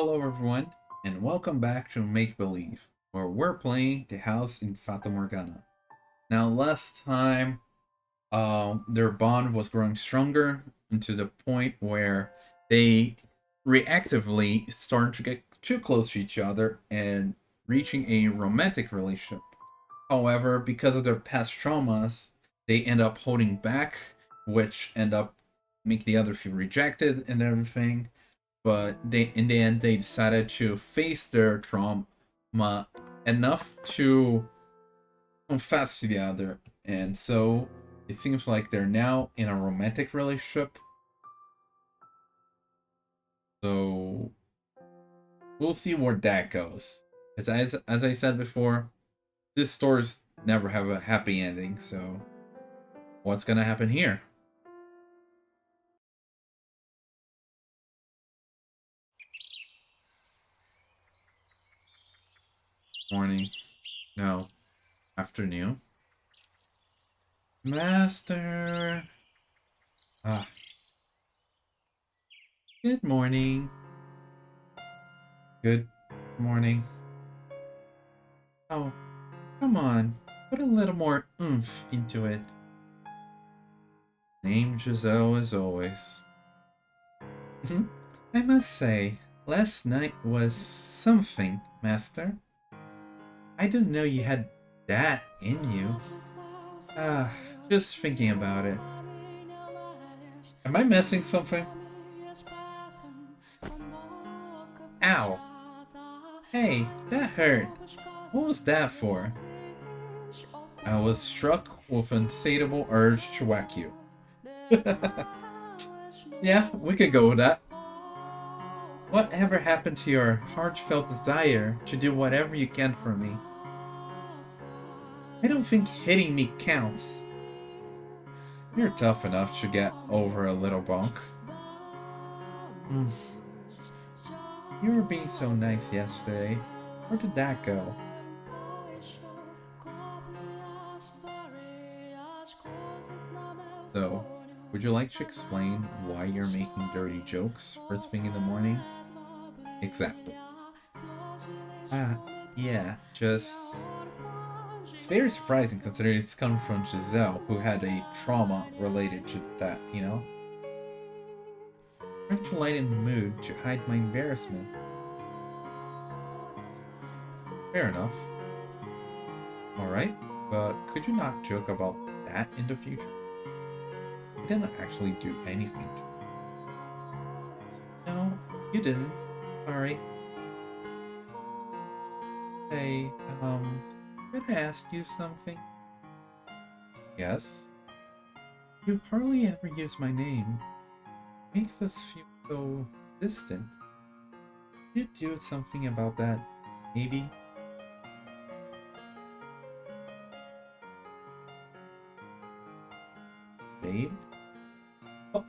Hello everyone, and welcome back to Make Believe, where we're playing the house in Fata Morgana. Now, last time, their bond was growing stronger, and to the point where they reactively started to get too close to each other and reaching a romantic relationship. However, because of their past traumas, they end up holding back, which end up making the other feel rejected and everything. But they, in the end, they decided to face their trauma enough to confess to the other, and so it seems like they're now in a romantic relationship. So we'll see where that goes. As I said before, this stories never have a happy ending. So what's gonna happen here? Morning, no, afternoon. Master. Ah, good morning. Good morning. Oh, come on. Put a little more oomph into it. Name Giselle as always. I must say, last night was something, Master. I didn't know you had that in you. Ah, just thinking about it. Am I missing something? Ow! Hey, that hurt. What was that for? I was struck with an insatiable urge to whack you. Yeah, we could go with that. Whatever happened to your heartfelt desire to do whatever you can for me? I don't think hitting me counts. You're tough enough to get over a little bunk. Mm. You were being so nice yesterday. Where did that go? So, would you like to explain why you're making dirty jokes first thing in the morning? Exactly. Ah, yeah, just... It's very surprising considering it's coming from Giselle, who had a trauma related to that, you know? Trying to lighten the mood to hide my embarrassment. Fair enough. Alright, but could you not joke about that in the future? I didn't actually do anything to you. No, you didn't. Sorry. Hey, could I ask you something? Yes? You hardly ever use my name. Makes us feel so distant. Could you do something about that? Maybe? Babe?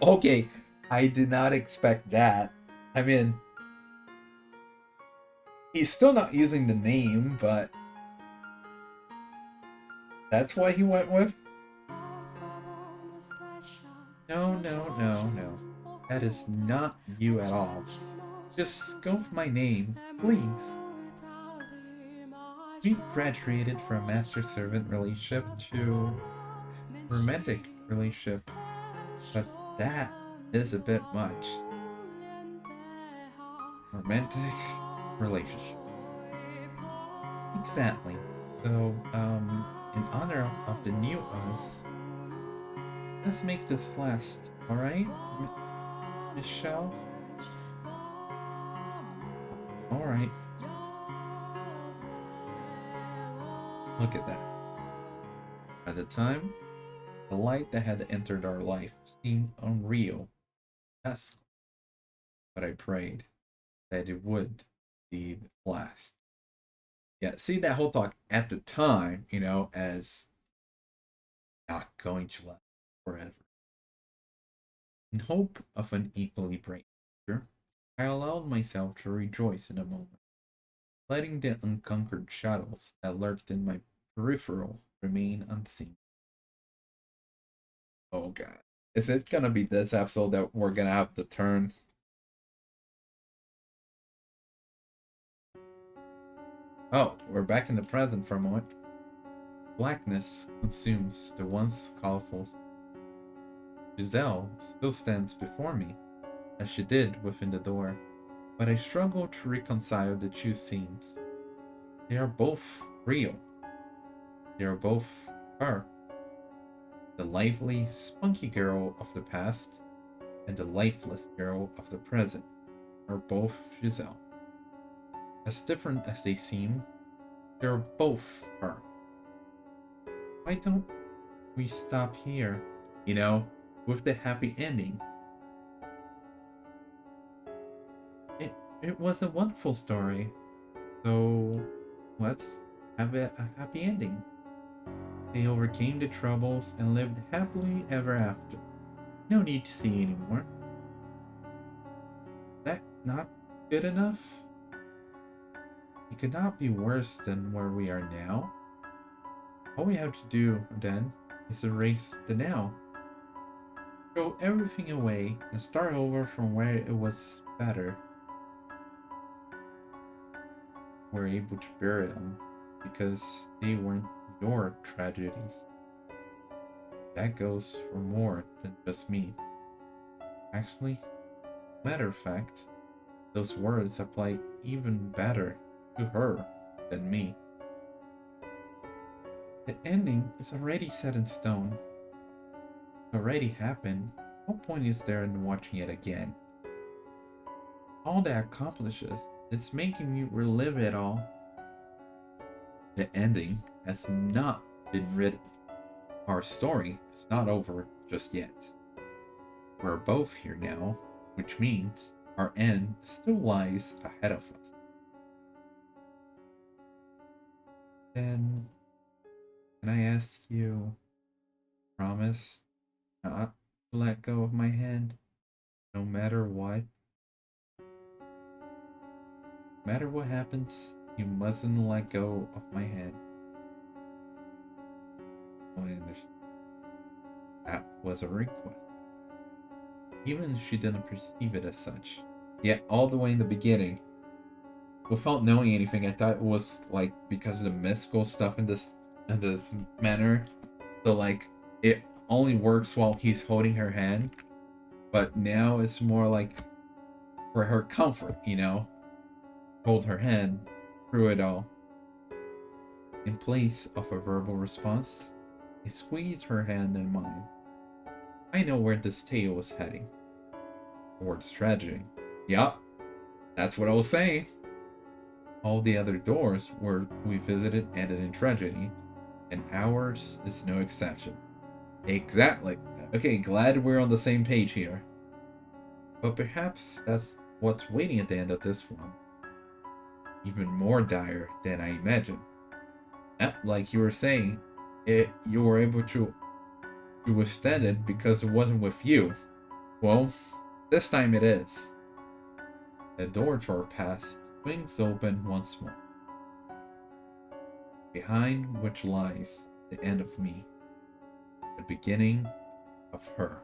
Okay, I did not expect that. I mean, he's still not using the name, but that's what he went with? No, no, no, no. That is not you at all. Just go for my name, please. We graduated from a master-servant relationship to romantic relationship, but that is a bit much. Romantic relationship. Exactly. So, in honor of the new us, let's make this last, alright? Michelle? Alright. Look at that. At the time, the light that had entered our life seemed unreal, dusk, but I prayed that it would be the last. Yeah, see that whole talk at the time, as not going to last forever. In hope of an equally bright future, I allowed myself to rejoice in a moment, letting the unconquered shadows that lurked in my peripheral remain unseen. Oh god. Is it gonna be this episode that we're gonna have the turn? Oh, we're back in the present for a moment. Blackness consumes the once colorful Giselle still stands before me, as she did within the door, but I struggle to reconcile the two scenes. They are both real. They are both her. The lively, spunky girl of the past and the lifeless girl of the present are both Giselle. As different as they seem, they are both her. Why don't we stop here? You know, with the happy ending. It it was a wonderful story. So let's have a happy ending. They overcame the troubles and lived happily ever after. No need to see anymore. That not good enough? It could not be worse than where we are now. All we have to do, then, is erase the now. Throw everything away and start over from where it was better. We're able to bury them because they weren't your tragedies. That goes for more than just me. Actually, matter of fact, those words apply even better to her than me. The ending is already set in stone. It's already happened. What point is there in watching it again? All that accomplishes is making me relive it all. The ending has not been written. Our story is not over just yet. We're both here now, which means our end still lies ahead of us. Then, can I ask you, promise not to let go of my hand, no matter what? No matter what happens, you mustn't let go of my hand. I understand. That was a request. Even she didn't perceive it as such. Yet, all the way in the beginning, without knowing anything, I thought it was like because of the mystical stuff in this manner. So like it only works while he's holding her hand, but now it's more like for her comfort, you know. Hold her hand through it all. In place of a verbal response, I squeeze her hand in mine. I know where this tale is heading. Towards tragedy. Yup, that's what I was saying. All the other doors where we visited ended in tragedy, and ours is no exception. Exactly. Okay, glad we're on the same page here. But perhaps that's what's waiting at the end of this one. Even more dire than I imagined. Like you were saying, you were able to withstand it because it wasn't with you. Well, this time it is. The door to our past swings open once more, behind which lies the end of me, the beginning of her.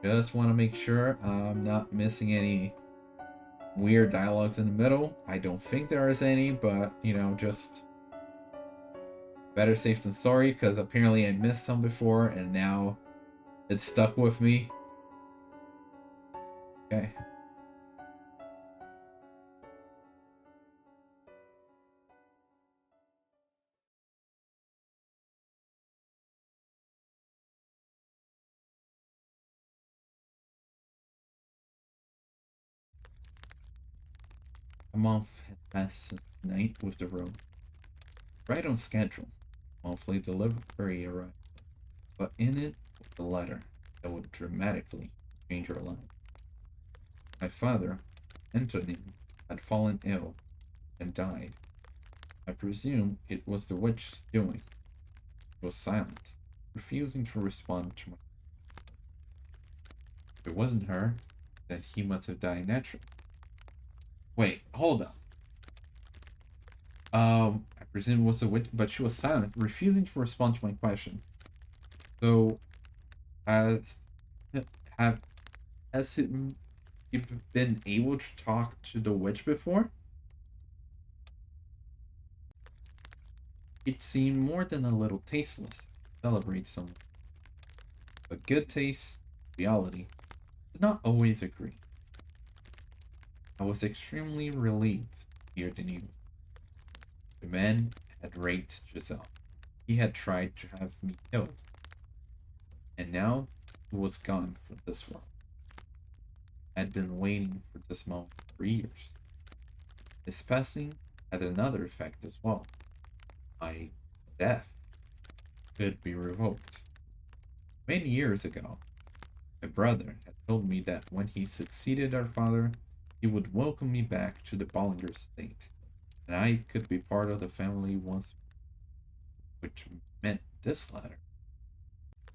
Just want to make sure I'm not missing any weird dialogues in the middle. I don't think there is any, but you know, just better safe than sorry, because apparently I missed some before and now it's stuck with me. Okay. A month had passed since the night with the room. Right on schedule. Monthly delivery arrived, but in it was a letter that would dramatically change our life. My father, Anthony, had fallen ill and died. I presume it was the witch's doing. He was silent, refusing to respond to my. If it wasn't her, then he must have died naturally. Wait, hold up. I presume it was the witch, but she was silent, refusing to respond to my question. So, has have has he been able to talk to the witch before? It seemed more than a little tasteless to celebrate someone. But good taste, reality, did not always agree. I was extremely relieved to hear the news. The man had raped Giselle. He had tried to have me killed. And now he was gone from this world. I had been waiting for this moment for years. His passing had another effect as well. My death could be revoked. Many years ago, my brother had told me that when he succeeded our father, he would welcome me back to the Bollinger estate, and I could be part of the family once more, which meant this letter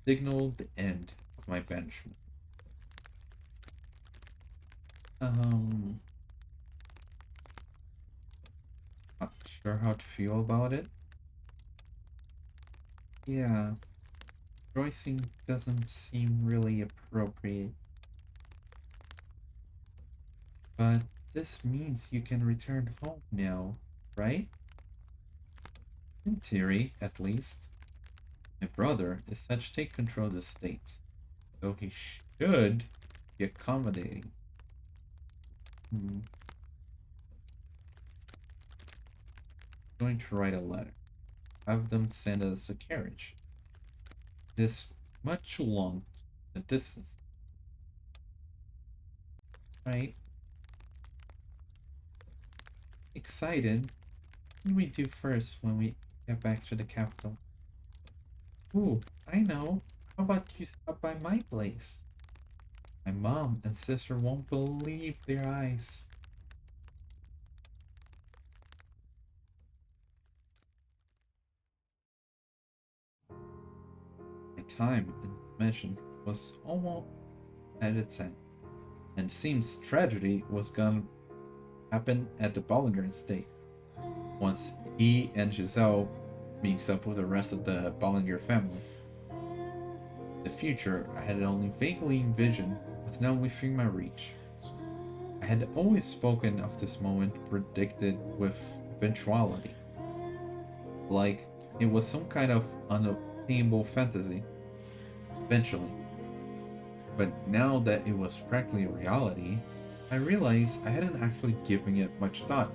signaled the end of my banishment. Um, Not sure how to feel about it. Yeah, rejoicing doesn't seem really appropriate. But this means you can return home now, right? In theory, at least. My brother is set to take control of the state, so he should be accommodating. I'm going to write a letter. Have them send us a carriage. It is much too long a distance, right? Excited. What do we do first when we get back to the capital? Ooh, I know. How about you stop by my place? My mom and sister won't believe their eyes. My time in the mansion was almost at its end, and it seems tragedy was gonna happen at the Bollinger estate once he and Giselle meets up with the rest of the Bollinger family. The future I had only vaguely envisioned was now within my reach. I had always spoken of this moment predicted with eventuality, like it was some kind of unattainable fantasy. Eventually. But now that it was practically reality, I realized I hadn't actually given it much thought.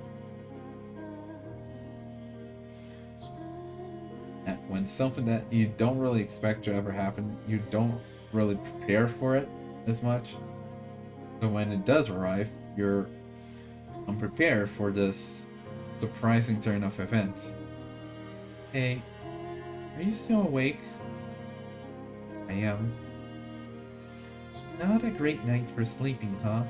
And when something that you don't really expect to ever happen, you don't really prepare for it as much. So when it does arrive, you're unprepared for this surprising turn of events. Hey, are you still awake? I am. Not a great night for sleeping, huh?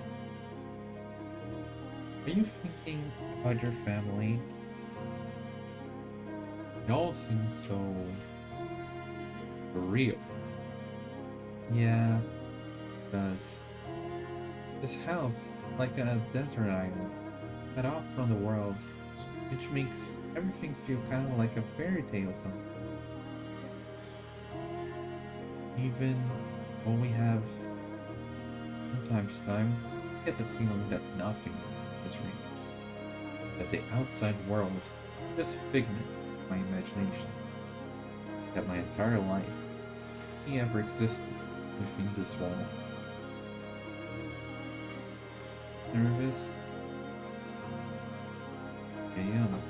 Are you thinking about your family? It all seems so real. Yeah, it does. This house is like a desert island, cut off from the world, which makes everything feel kind of like a fairy tale or something. Even when we have sometimes time, I get the feeling that nothing is real. That the outside world is just a figment of my imagination. That my entire life only ever existed within these walls. Nervous? I am.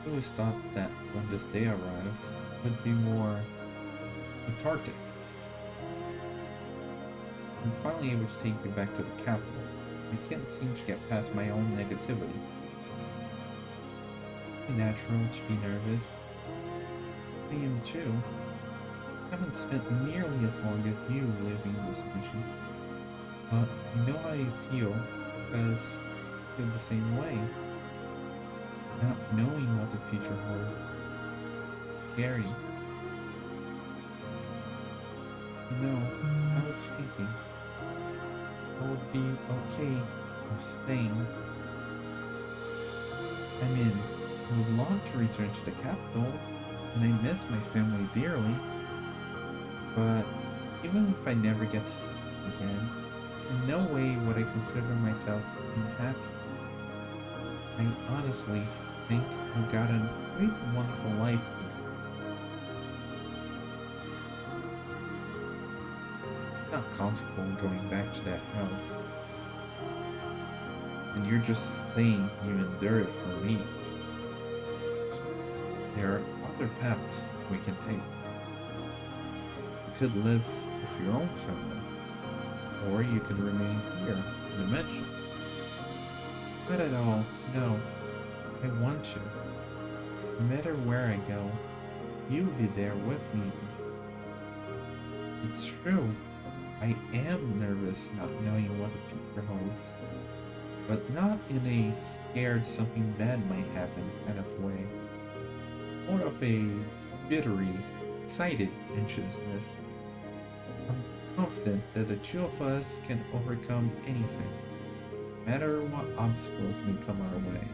I always thought that when this day arrived, it would be more cathartic. I'm finally able to take you back to the capital. I can't seem to get past my own negativity. It's natural to be nervous. I am too. I haven't spent nearly as long as you living this mission. But I know how you feel, because I feel the same way. Not knowing what the future holds. Scary. I was thinking I would be okay with staying. I mean, I would love to return to the capital, and I miss my family dearly. But even if I never get to see them again, in no way would I consider myself unhappy. I honestly think you got a great, wonderful life here. Not comfortable going back to that house. And you're just saying you endure it for me. There are other paths we can take. You could live with your own family, or you could remain here in the mansion. Not at all, no. I want you. No matter where I go, you'll be there with me. It's true. I am nervous not knowing what the future holds, but not in a scared something bad might happen kind of way. More of a jittery, excited anxiousness. I'm confident that the two of us can overcome anything, no matter what obstacles may come our way.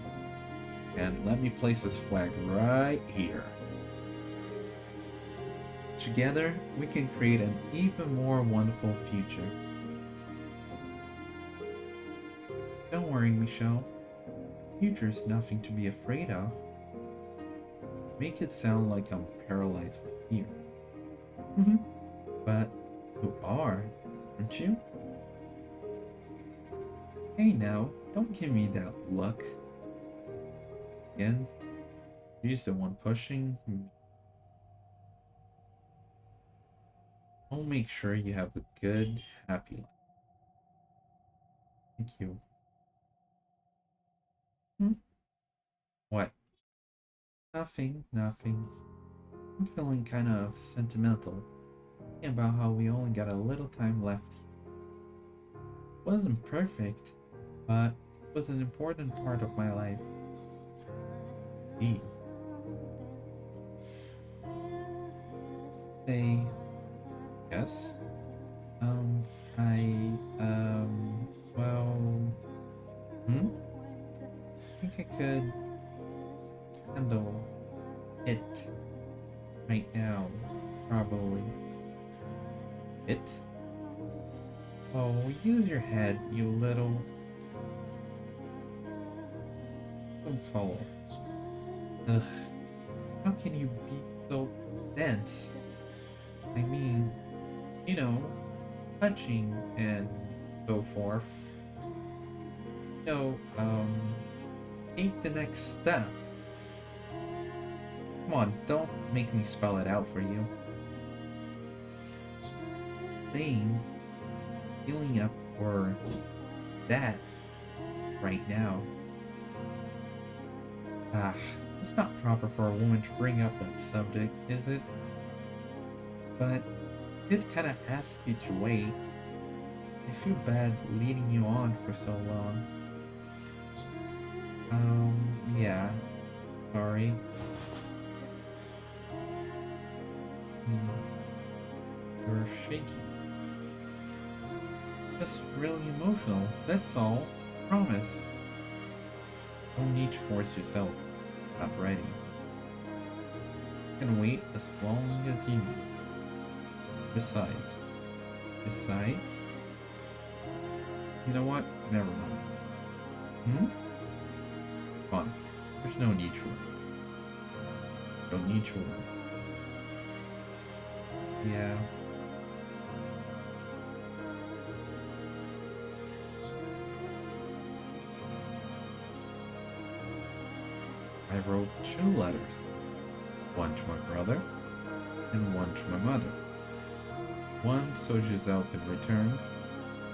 And let me place this flag right here. Together, we can create an even more wonderful future. Don't worry, Michel. Future's nothing to be afraid of. Make it sound like I'm paralyzed with fear. But you are, aren't you? Hey now, don't give me that look. Again, she's the one pushing me. I'll make sure you have a good, happy life. Thank you. What? Nothing, nothing. I'm feeling kind of sentimental. Thinking about how we only got a little time left. Wasn't perfect, but it was an important part of my life. Indeed. Say yes. Well, I think I could handle it right now, probably. It? Oh, use your head, you little... Don't follow. Ugh, how can you be so dense? I mean, you know, touching and so forth. So, take the next step. Come on, don't make me spell it out for you. Saying, feeling up for that right now. It's not proper for a woman to bring up that subject, is it? But it kinda asks you to wait. I feel bad leading you on for so long. Yeah. Sorry. You're shaking. Just really emotional, that's all. Promise. No need to force yourself. Not ready. You can wait as long as you need. Besides, you know what? Never mind. Fine. There's no need to worry. Don't need to worry. Yeah. I wrote 2 letters. One to my brother, and one to my mother. One so Giselle could return,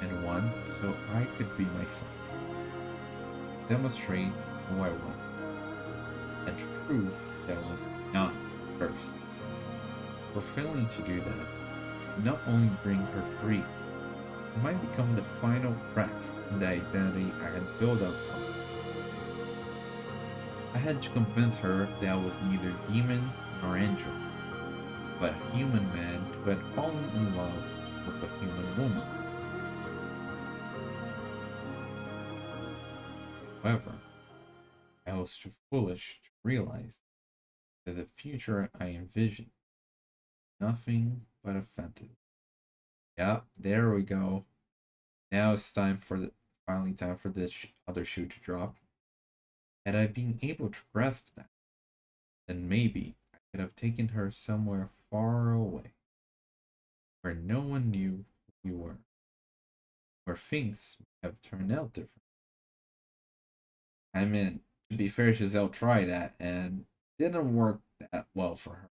and one so I could be myself. Demonstrate who I was, and to prove that I was not cursed. For failing to do that, not only bring her grief, it might become the final crack in the identity I had built up from her. I had to convince her that I was neither demon nor angel, but a human man who had fallen in love with a human woman. However, I was too foolish to realize that the future I envisioned nothing but a fantasy. Yep, there we go. Now it's time for finally time for this other shoe to drop. Had I been able to grasp that, then maybe I could have taken her somewhere far away, where no one knew who we were, where things would have turned out different. I mean, to be fair, Giselle tried that and didn't work that well for her.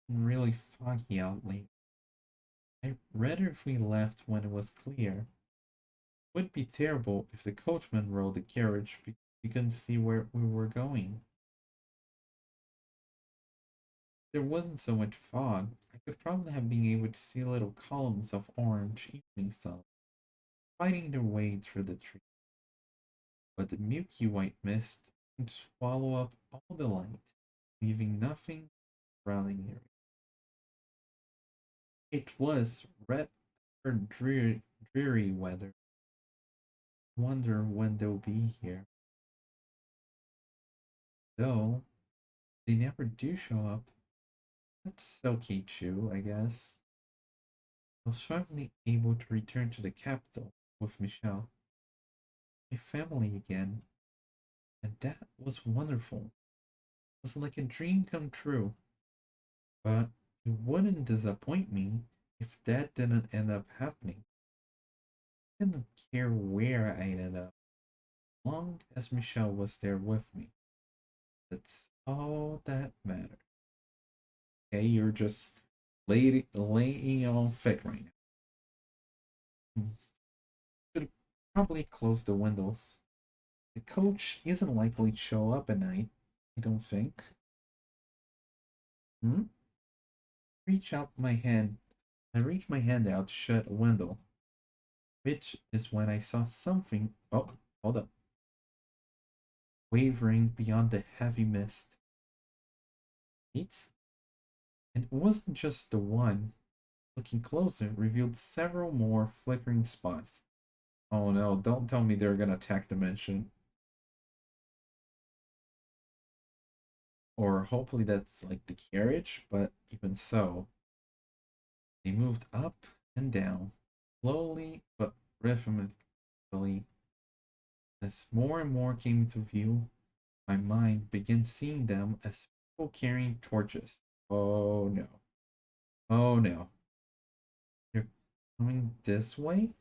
Really foggy out late. I'd rather if we left when it was clear. It would be terrible if the coachman rolled the carriage because we couldn't see where we were going. There wasn't so much fog. I could probably have been able to see little columns of orange evening sun fighting their way through the trees. But the milky white mist would swallow up all the light, leaving nothing surrounding area. It was rather dreary weather. Wonder when they'll be here. Though they never do show up. That's okay too, I guess. I was finally able to return to the capital with Michel, my family again, and that was wonderful. It was like a dream come true. But it wouldn't disappoint me if that didn't end up happening. I didn't care where I ended up, as long as Michel was there with me. That's all that mattered. Okay, you're just laying on thick right now. Should probably close the windows. The coach isn't likely to show up at night, I don't think. Hmm? Reach out my hand. I reached my hand out to shut a window, which is when I saw something. Oh, hold up. Wavering beyond the heavy mist. Wait. And it wasn't just the one. Looking closer revealed several more flickering spots. Oh no, don't tell me they're gonna attack Dimension. Or hopefully that's like the carriage, but even so. They moved up and down, slowly but rhythmically. As more and more came into view, my mind began seeing them as people carrying torches. Oh no. Oh no. They're coming this way?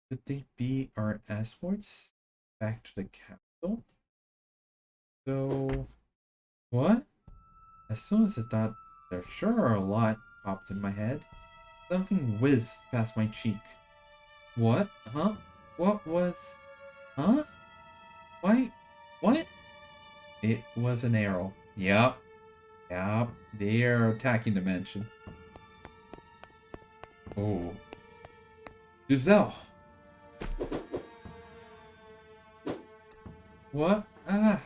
Could they be our escorts back to the capital? So, what? As soon as I thought there sure are a lot popped in my head, something whizzed past my cheek. What? Huh? What was? Huh? Why? What? It was an arrow. Yup. Yup. They're attacking Dimension. Oh. Giselle! What? Ah!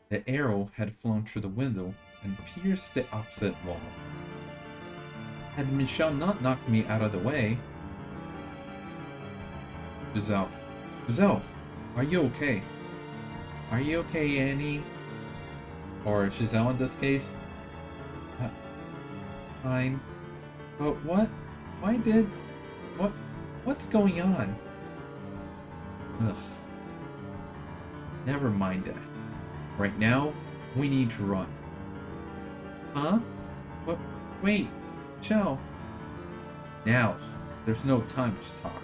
The arrow had flown through the window and pierced the opposite wall. Had Michel not knocked me out of the way... Giselle. Giselle! Are you okay? Are you okay, Annie? Or Giselle in this case? Uh, Fine. But what? Why did... What? What's going on? Ugh. Never mind that. Right now, we need to run. Huh? What? Wait. Chill. Now, there's no time to talk.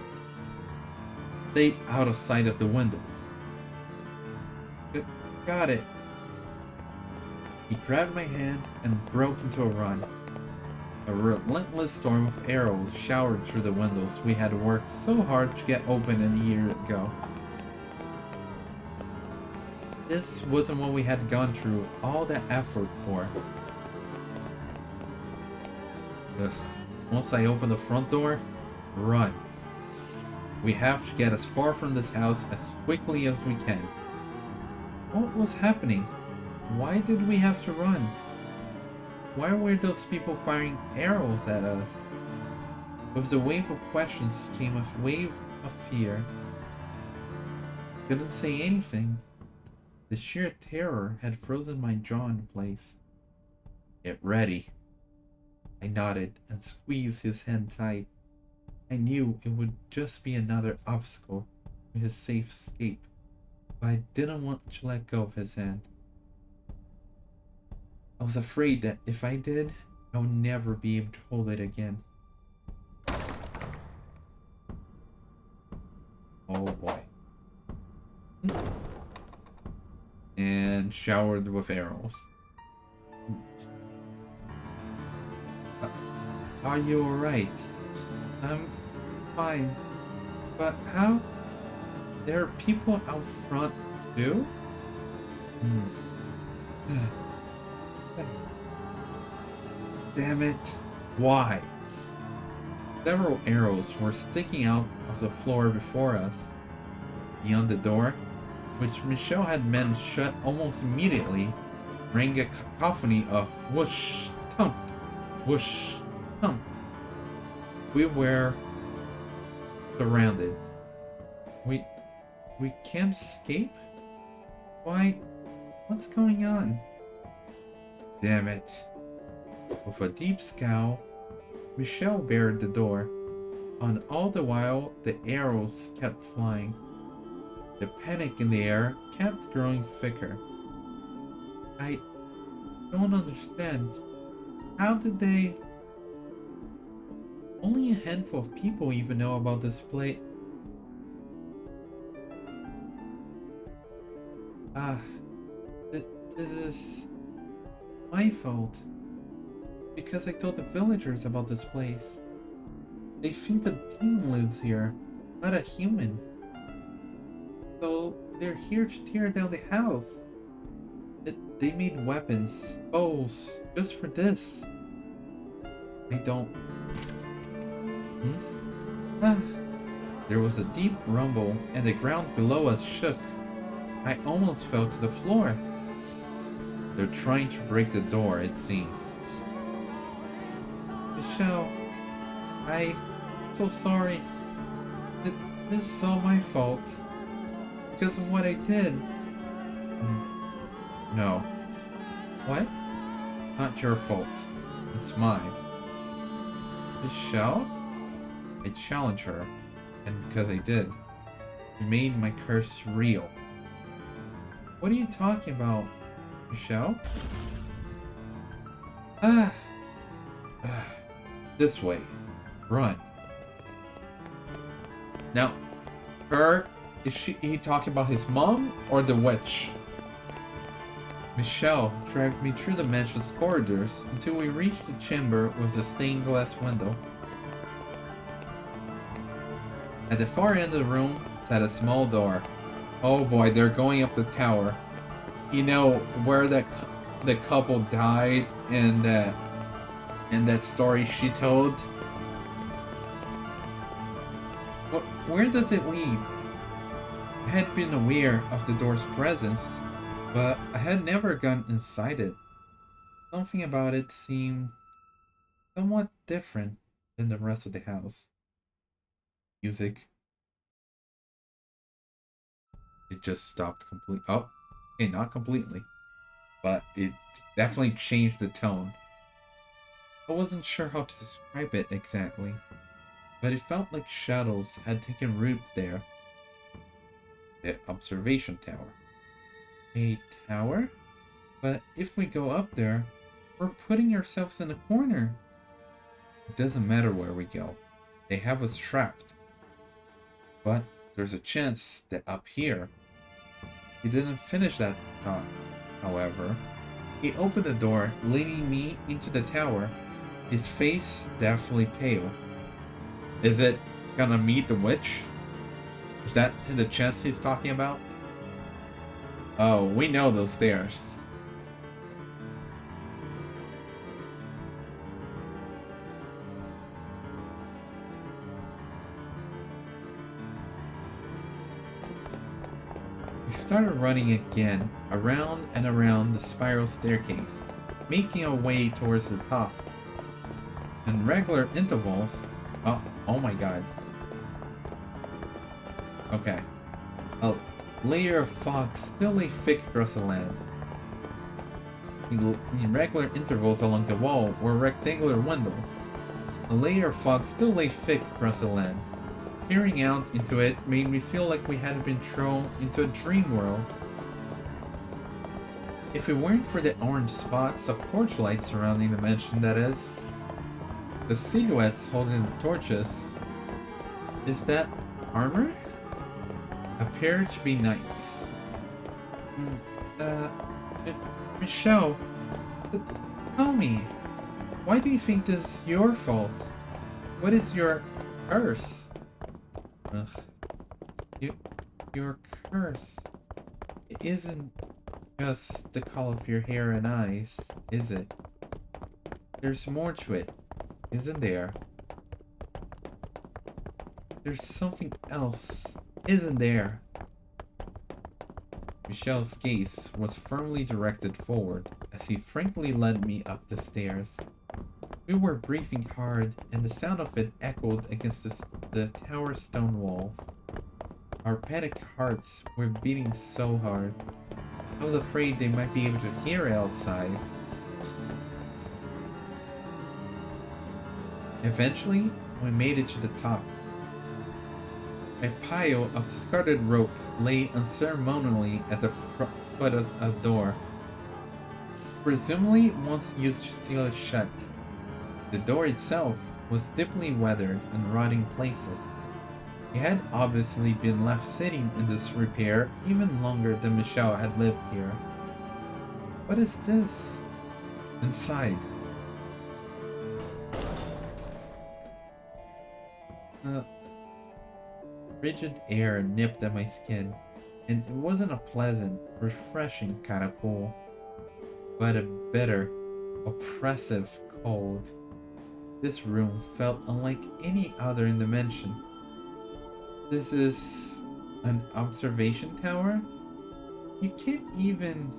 Stay out of sight of the windows. Got it. He grabbed my hand and broke into a run. A relentless storm of arrows showered through the windows we had worked so hard to get open a year ago. This wasn't what we had gone through all that effort for. Ugh. Once I open the front door, run. We have to get as far from this house as quickly as we can. What was happening? Why did we have to run? Why were those people firing arrows at us? With the wave of questions came a wave of fear. Couldn't say anything. The sheer terror had frozen my jaw in place. Get ready. I nodded and squeezed his hand tight. I knew it would just be another obstacle to his safe escape, but I didn't want to let go of his hand. I was afraid that if I did, I would never be able to hold it again. Oh boy. And showered with arrows. Are you alright? I'm fine. But how? There are people out front too? Damn it. Why? Several arrows were sticking out of the floor before us. Beyond the door, which Michel had managed shut almost immediately, rang a cacophony of whoosh, thump, whoosh, thump. We were surrounded. We can't escape? Why? What's going on? Damn it. With a deep scowl, Michel barred the door, and all the while the arrows kept flying. The panic in the air kept growing thicker. I don't understand. How did they... Only a handful of people even know about this place. This is my fault. Because I told the villagers about this place. They think a demon lives here, not a human. So they're here to tear down the house. They made weapons, bows, just for this. I don't... There was a deep rumble and the ground below us shook. I almost fell to the floor. They're trying to break the door, it seems. Michel, I'm so sorry. This is all my fault. Because of what I did. No. What? Not your fault. It's mine. Michel? I challenge her, and because I did, you made my curse real. What are you talking about, Michel? This way. Run. Now, is he talking about his mom or the witch? Michel dragged me through the mansion's corridors until we reached the chamber with the stained glass window. At the far end of the room sat a small door. Oh boy, they're going up the tower. You know where the couple died and that story she told? Where does it lead? I had been aware of the door's presence, but I had never gone inside it. Something about it seemed somewhat different than the rest of the house. Music. It just stopped completely. Oh, okay, not completely, but it definitely changed the tone. I wasn't sure how to describe it exactly, but it felt like shadows had taken root there. The observation tower. A tower? But if we go up there, we're putting ourselves in a corner. It doesn't matter where we go. They have us trapped. But there's a chance that up here... He didn't finish that thought, however. He opened the door, leading me into the tower, his face deathly pale. Is it gonna meet the witch? Is that the chance he's talking about? Oh, we know those stairs. We started running again, around and around the spiral staircase, making our way towards the top. In regular intervals... Oh my god. Okay. A layer of fog still lay thick across the land. In regular intervals along the wall were rectangular windows. A layer of fog still lay thick across the land. Peering out into it made me feel like we had been thrown into a dream world. If it weren't for the orange spots of torchlight surrounding the mansion, that is. The silhouettes holding the torches. Is that armor? Appear to be knights. Michel, tell me, why do you think this is your fault? What is your curse? Ugh. Your curse. It isn't just the color of your hair and eyes, is it? There's more to it, isn't there? There's something else, isn't there? Michel's gaze was firmly directed forward as he frankly led me up the stairs. We were breathing hard, and the sound of it echoed against the tower's stone walls. Our panicked hearts were beating so hard. I was afraid they might be able to hear it outside. Eventually, we made it to the top. A pile of discarded rope lay unceremonially at the foot of the door. Presumably once used to seal it shut. The door itself was deeply weathered and rotting places. It had obviously been left sitting in disrepair even longer than Michel had lived here. What is this? Inside. Rigid air nipped at my skin, and it wasn't a pleasant, refreshing kind of cool, but a bitter, oppressive cold. This room felt unlike any other in the mansion. This is an observation tower? You can't even...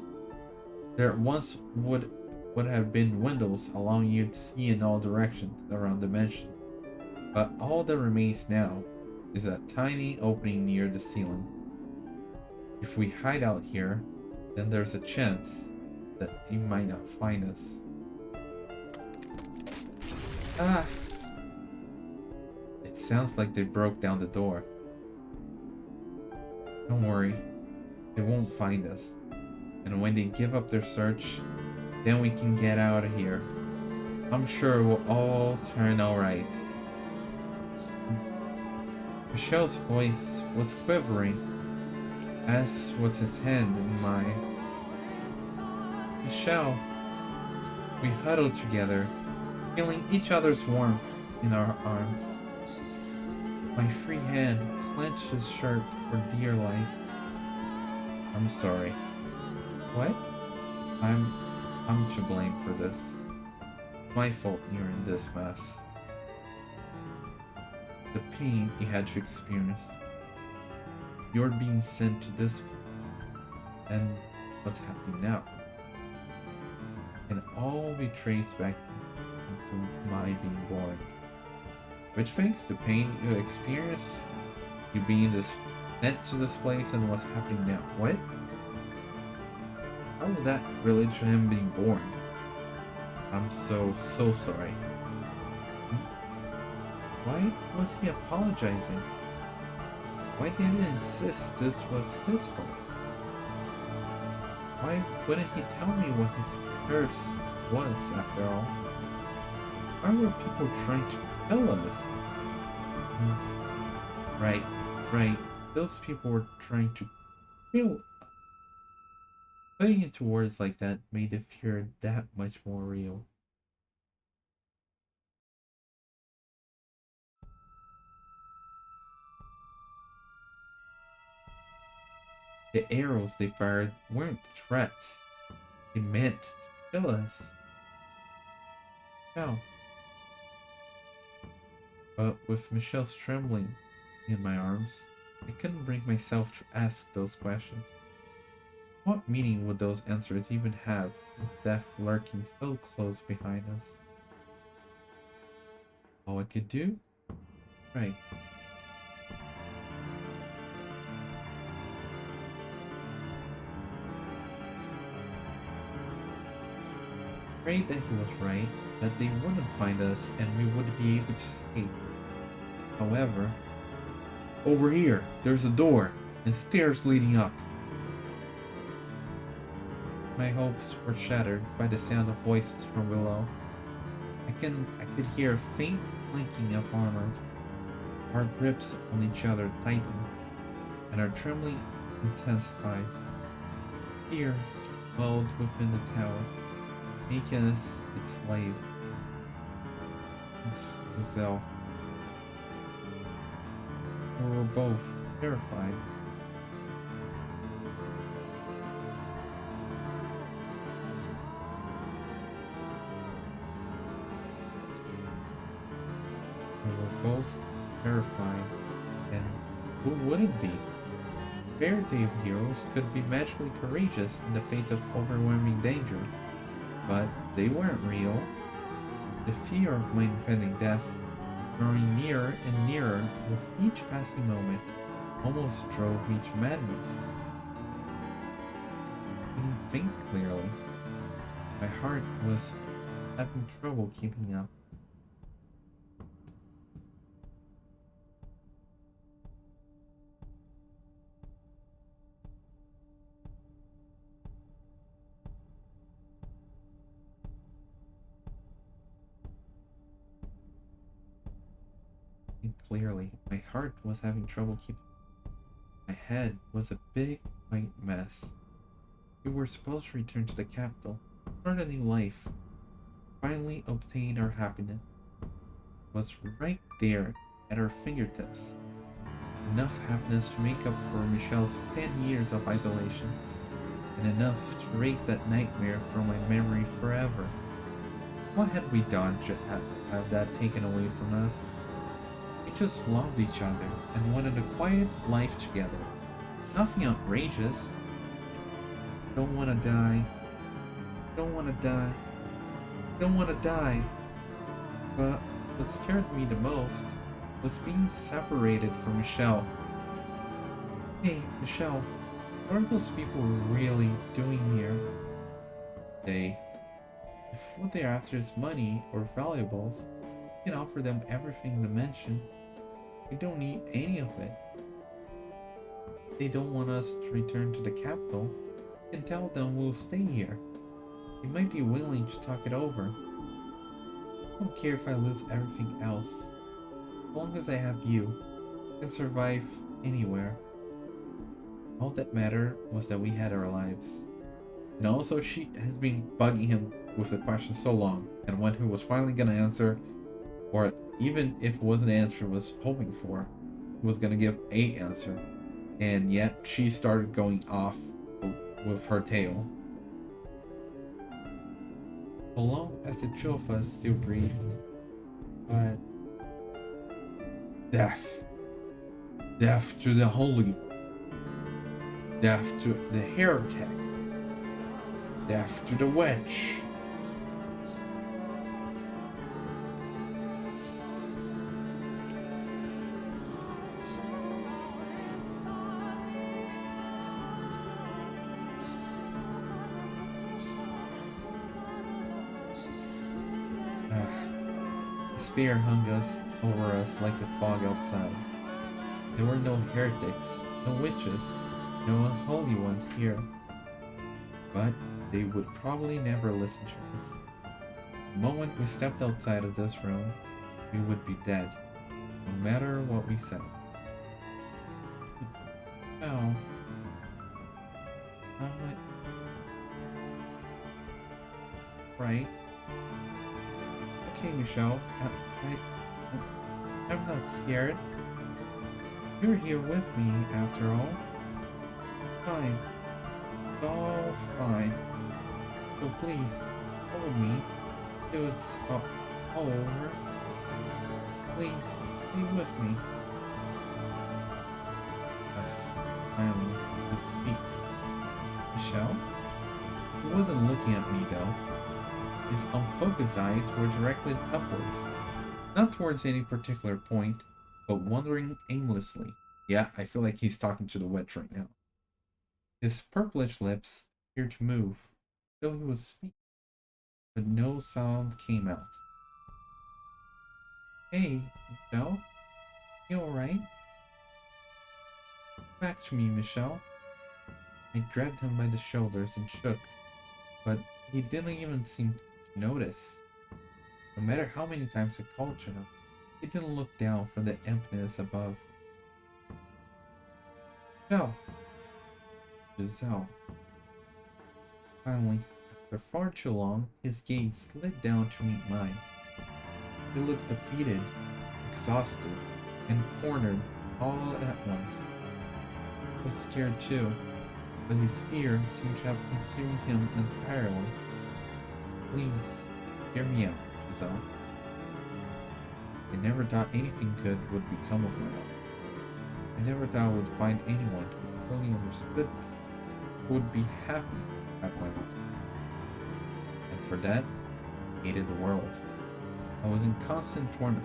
There once would have been windows allowing you to see in all directions around the mansion, but all that remains now is a tiny opening near the ceiling. If we hide out here, then there's a chance that he might not find us. Ah! It sounds like they broke down the door. Don't worry, they won't find us. And when they give up their search, then we can get out of here. I'm sure we'll all turn alright. Michel's voice was quivering, as was his hand in mine. Michel, we huddled together, feeling each other's warmth in our arms. My free hand clenched his shirt for dear life. I'm sorry. What? I'm to blame for this. My fault you're in this mess. The pain he had to experience. You're being sent to this place. And what's happening now? Can all be traced back to my being born. Which makes the pain you experience, you being sent to this place and what's happening now. What? How is that related to him being born? I'm so sorry. Why was he apologizing? Why did he insist this was his fault? Why wouldn't he tell me what his curse was, after all? Why were people trying to kill us? Right. Those people were trying to kill us. Putting it to words like that made the fear that much more real. The arrows they fired weren't threats. They meant to kill us. How? But with Michel's trembling in my arms, I couldn't bring myself to ask those questions. What meaning would those answers even have with death lurking so close behind us? All I could do? Right. Afraid that he was right, that they wouldn't find us and we would be able to escape. However, over here, there's a door and stairs leading up. My hopes were shattered by the sound of voices from below. I could hear a faint clanking of armor. Our grips on each other tightened, and our trembling intensified. Fear swelled within the tower, making us its slave. Giselle. We were both terrified. We were both terrified, and who wouldn't be? Fairy tale heroes could be magically courageous in the face of overwhelming danger, but they weren't real. The fear of my impending death, growing nearer and nearer with each passing moment, almost drove me to madness. I couldn't think clearly. My heart was having trouble keeping up. Clearly, my heart was having trouble keeping. My head was a big white mess. We were supposed to return to the capital, start a new life, finally obtain our happiness. It was right there at our fingertips. Enough happiness to make up for Michel's 10 years of isolation, and enough to erase that nightmare from my memory forever. What had we done to have that taken away from us? We just loved each other and wanted a quiet life together. Nothing outrageous. Don't want to die. Don't want to die. Don't want to die. But what scared me the most was being separated from Michel. Hey, Michel, what are those people really doing here? If what they're after is money or valuables, we can offer them everything in the mansion. We don't need any of it. If they don't want us to return to the capital, we can tell them we'll stay here. They might be willing to talk it over. I don't care if I lose everything else. As long as I have you, I can survive anywhere. All that mattered was that we had our lives. And also, she has been bugging him with the question so long, and when he was finally gonna answer, or even if it wasn't the answer he was hoping for, he was gonna give a answer, and yet she started going off with her tale. So long as the two of us still breathed, but death to the Holy One, death to the heretic, death to the witch. Despair hung over us like the fog outside. There were no heretics, no witches, no unholy ones here. But they would probably never listen to us. The moment we stepped outside of this room, we would be dead, no matter what we said. Oh. I'm like... Right. Okay, Michel. I'm not scared. You're here with me, after all. Fine. It's all fine. So please, hold me till it's all over. Please, be with me. Finally, you speak. Michel? He wasn't looking at me, though. His unfocused eyes were directed upwards, not towards any particular point, but wandering aimlessly. Yeah, I feel like he's talking to the witch right now. His purplish lips appeared to move, though he was speaking. but no sound came out. Hey, Michel, you alright? Back to me, Michel. I grabbed him by the shoulders and shook, but he didn't even seem to notice. No matter how many times I called to him, he didn't look down from the emptiness above. Michel! Giselle. Finally, after far too long, his gaze slid down to meet mine. He looked defeated, exhausted, and cornered all at once. I was scared too, but his fear seemed to have consumed him entirely. Please, hear me out, Giselle. I never thought anything good would become of my life. I never thought I would find anyone who truly understood me, who would be happy at my life. And for that, I hated the world. I was in constant torment,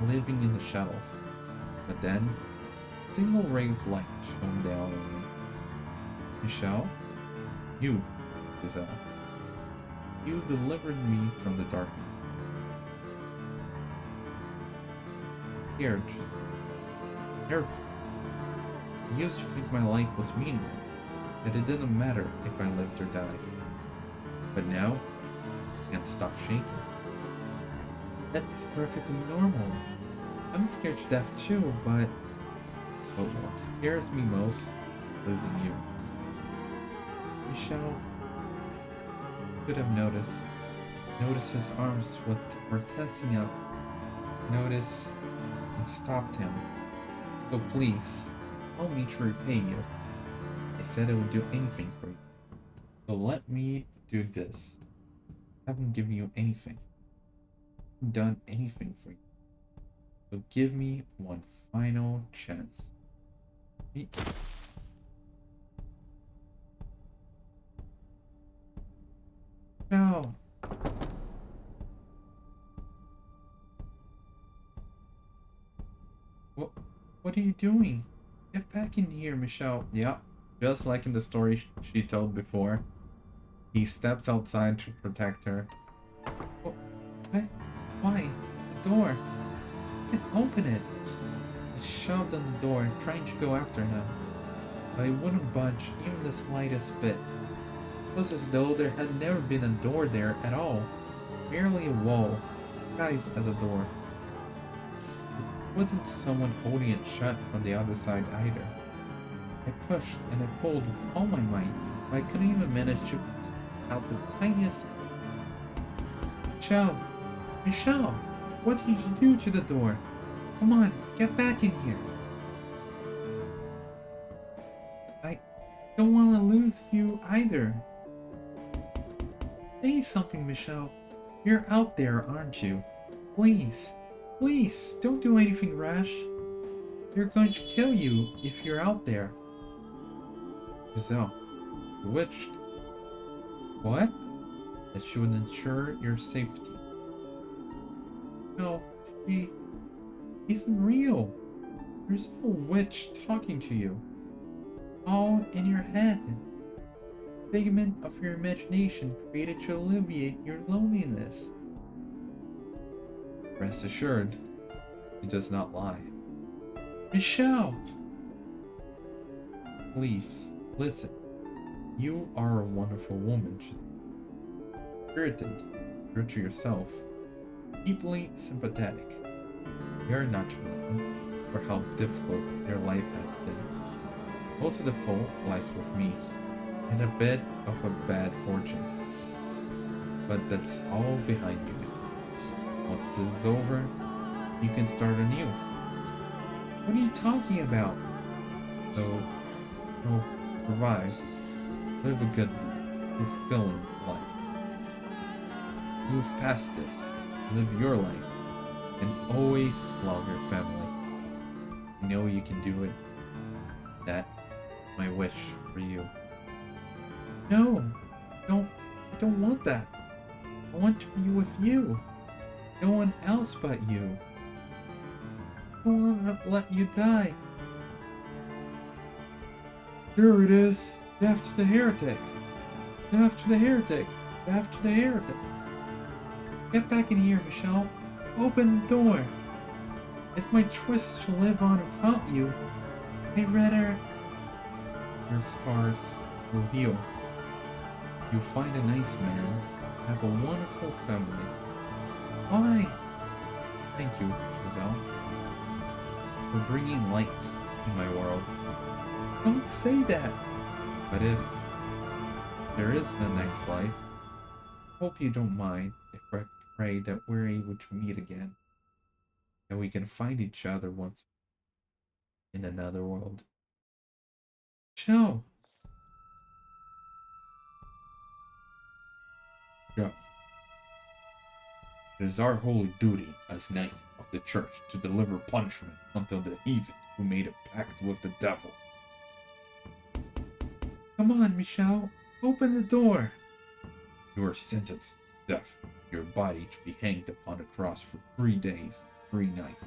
living in the shadows. But then, a single ray of light shone down on me. Michel? You, Giselle. You delivered me from the darkness. Here, Giselle. Careful. I used to think my life was meaningless, that it didn't matter if I lived or died. But now, I can't stop shaking. That's perfectly normal. I'm scared to death too, but what scares me most is losing you. Michel, you could have noticed. Notice his arms were tensing up. Notice and stopped him. So please, help me to repay you. I said I would do anything for you. So let me do this. I haven't given you anything. I haven't done anything for you. So give me one final chance. No. What are you doing? Get back in here, Michel. Yeah, just like in the story she told before. He steps outside to protect her. What? Why? The door. I can't open it. I shoved on the door, trying to go after him. But he wouldn't budge even the slightest bit. It was as though there had never been a door there at all. Merely a wall, disguised as a door. It wasn't someone holding it shut from the other side either. I pushed and I pulled with all my might, but I couldn't even manage to out the tiniest... Michel! Michel! What did you do to the door? Come on, get back in here! I don't want to lose you either. Say something, Michel. You're out there, aren't you? Please. Please, don't do anything rash. They're going to kill you if you're out there. Giselle, bewitched. What? That she would ensure your safety. No, she isn't real. There's no witch talking to you. All in your head. Figment of your imagination created to alleviate your loneliness. Rest assured, he does not lie. Michel! Please, listen. You are a wonderful woman, spirited, true to yourself, deeply sympathetic. You're not to blame for how difficult your life has been. Most of the fault lies with me, and a bit of a bad fortune. But that's all behind you. Once this is over, you can start anew. What are you talking about? So, survive. Live a good, fulfilling life. Move past this. Live your life. And always love your family. I know you can do it. That's my wish for you. No, I don't want that. I want to be with you. No one else but you. I don't want to let you die. There it is. Death to the heretic. Death to the heretic. After the air. Get back in here, Michelle. Open the door. If my choice is to live on without you, I'd rather... Your scars will heal. You'll find a nice man, have a wonderful family. Why? Thank you, Giselle, for bringing light in my world. Don't say that. But if there is the next life, hope you don't mind if I pray that we're able to meet again, and we can find each other once in another world. Ciao. Go. It is our holy duty as knights of the church to deliver punishment until the heathen who made a pact with the devil. Come on, Michelle. Open the door. You are sentenced to death, your body to be hanged upon a cross for 3 days, 3 nights,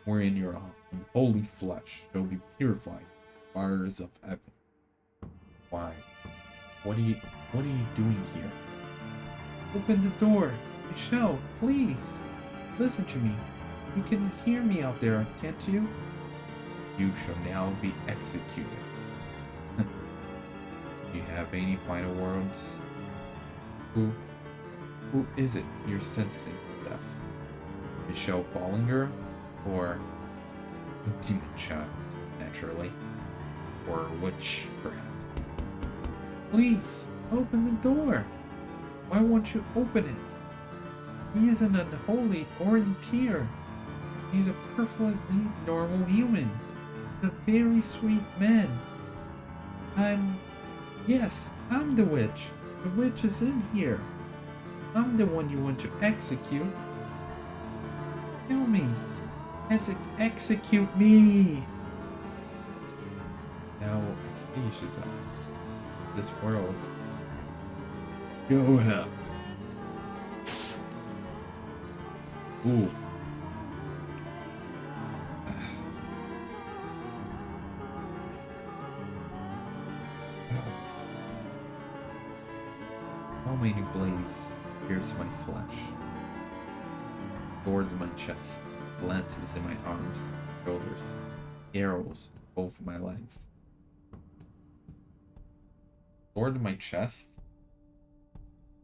wherein your unholy flesh shall be purified by fires of heaven. Why? What are you doing here? Open the door. Michelle, please. Listen to me. You can hear me out there, can't you? You shall now be executed. Do you have any final words? Who is it you're sentencing to death? Michel Bollinger? Or a demon child, naturally? Or a witch, perhaps? Please, open the door. Why won't you open it? He isn't unholy or impure. He's a perfectly normal human. He's a very sweet man. Yes, I'm the witch. The witch is in here. I'm the one you want to execute. Kill me. Execute me. Now I see she's out. This world. Go ahead. Ooh. How many blades pierce my flesh, sword in my chest, lances in my arms, shoulders, arrows in both my legs. Sword in my chest,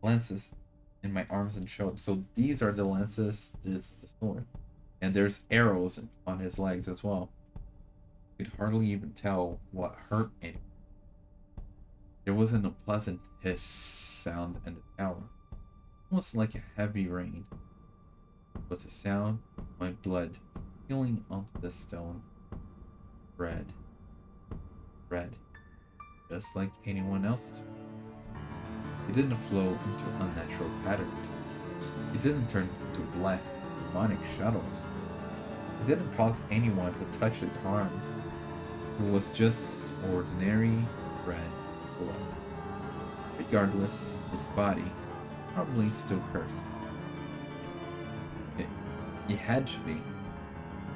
lances in my arms and shoulders. So these are the lances, this is the sword. And there's arrows on his legs as well. You could hardly even tell what hurt anyone. There wasn't a pleasant hiss sound in the tower. Almost like a heavy rain. It was the sound of my blood spilling onto the stone. Red. Just like anyone else's. It didn't flow into unnatural patterns. It didn't turn into black, demonic shadows. It didn't cause anyone who touched it harm. It was just ordinary red blood. Regardless, his body probably still cursed. It had to be.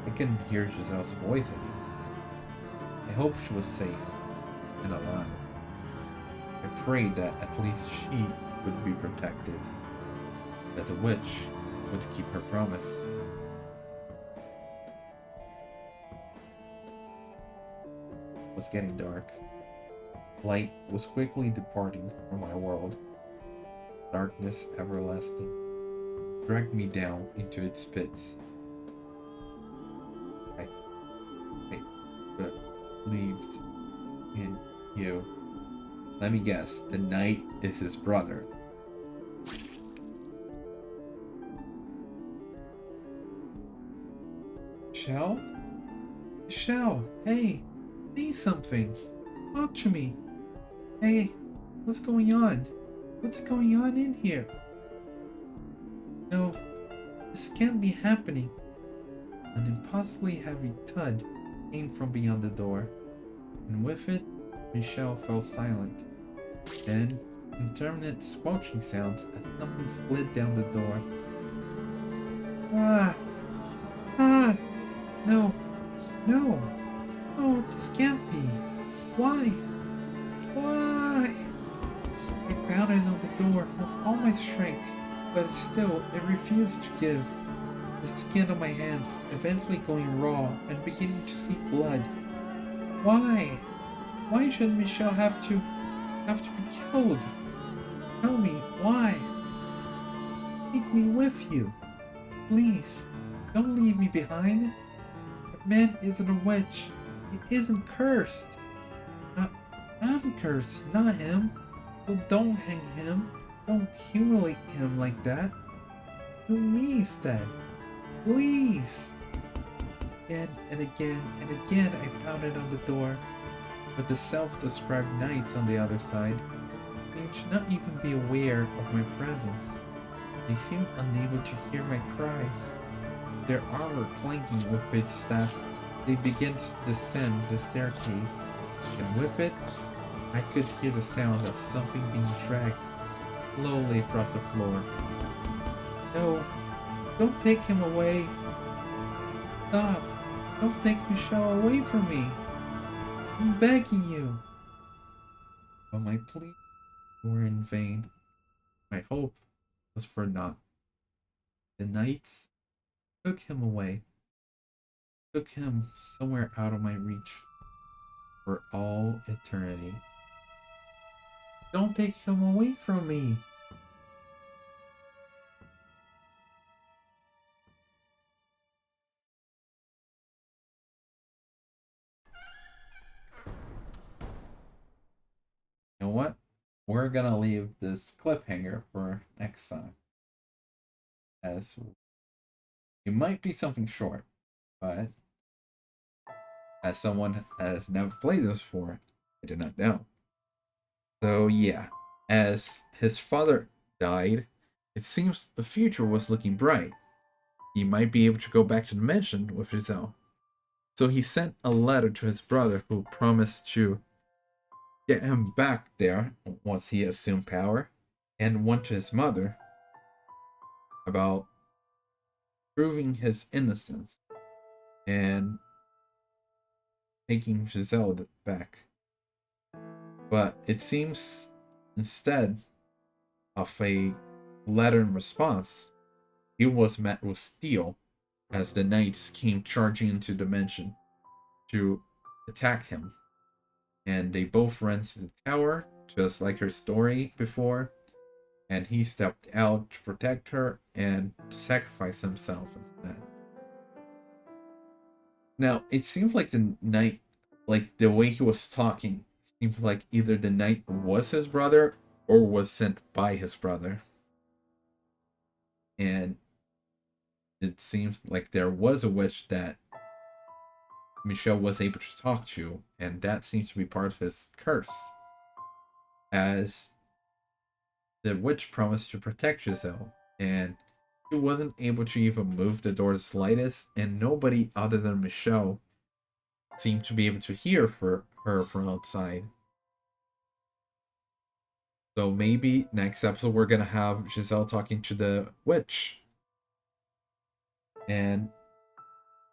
I couldn't hear Giselle's voice anymore. I hoped she was safe and alive. I prayed that at least she would be protected, that the witch would keep her promise. It was getting dark. Light was quickly departing from my world. Darkness everlasting dragged me down into its pits. I believed in you. Let me guess, the knight is his brother. Michelle, hey, say something. Talk to me. Hey, what's going on? What's going on in here? No, this can't be happening. An impossibly heavy thud came from beyond the door, and with it, Michelle fell silent. Then, intermittent squelching sounds as someone slid down the door. No, this can't be. Why? I pounded on the door with all my strength, but still it refused to give. The skin on my hands eventually going raw and beginning to see blood. Why? Why should Michel have to be killed? Tell me why? Take me with you. Please, don't leave me behind. That man isn't a witch. He isn't cursed. I'm cursed, not him. So don't hang him. Don't humiliate him like that. Do me instead. Please. Again and again and again I pounded on the door, but the self-described knights on the other side seemed to not even be aware of my presence. They seemed unable to hear my cries. Their armor clanking with each step, they began to descend the staircase, and with it, I could hear the sound of something being dragged slowly across the floor. No, don't take him away. Stop. Don't take Michel away from me. I'm begging you. But my pleas were in vain. My hope was for naught. The knights took him away. Took him somewhere out of my reach. For all eternity. Don't take him away from me. You know what? We're gonna leave this cliffhanger for next time. As it might be something short, but as someone has never played this before, I did not know. So yeah, as his father died, it seems the future was looking bright. He might be able to go back to the mansion with Giselle. So he sent a letter to his brother who promised to get him back there once he assumed power, and one to his mother about proving his innocence and taking Giselle back. But it seems instead of a letter in response, he was met with steel as the knights came charging into the mansion to attack him. And they both ran to the tower, just like her story before, and he stepped out to protect her and to sacrifice himself instead. Now, it seems like the knight, like the way he was talking, seemed like either the knight was his brother or was sent by his brother. And it seems like there was a witch that Michel was able to talk to, and that seems to be part of his curse. As the witch promised to protect Giselle, and she wasn't able to even move the door the slightest, and nobody other than Michel seemed to be able to hear for her from outside. So maybe next episode we're gonna have Giselle talking to the witch. And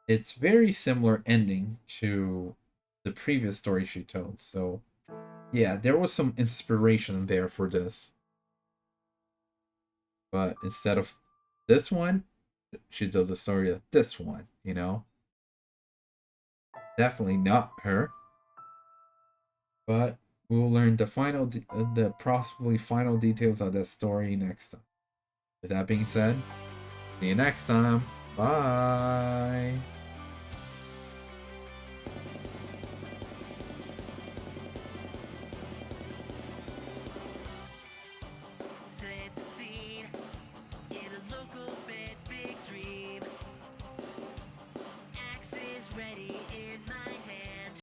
it's very similar ending to the previous story she told. So yeah, there was some inspiration there for this. But instead of this one, she tells the story of this one, you know? Definitely not her. But we'll learn the possibly final details of that story next time. With that being said, see you next time. Bye.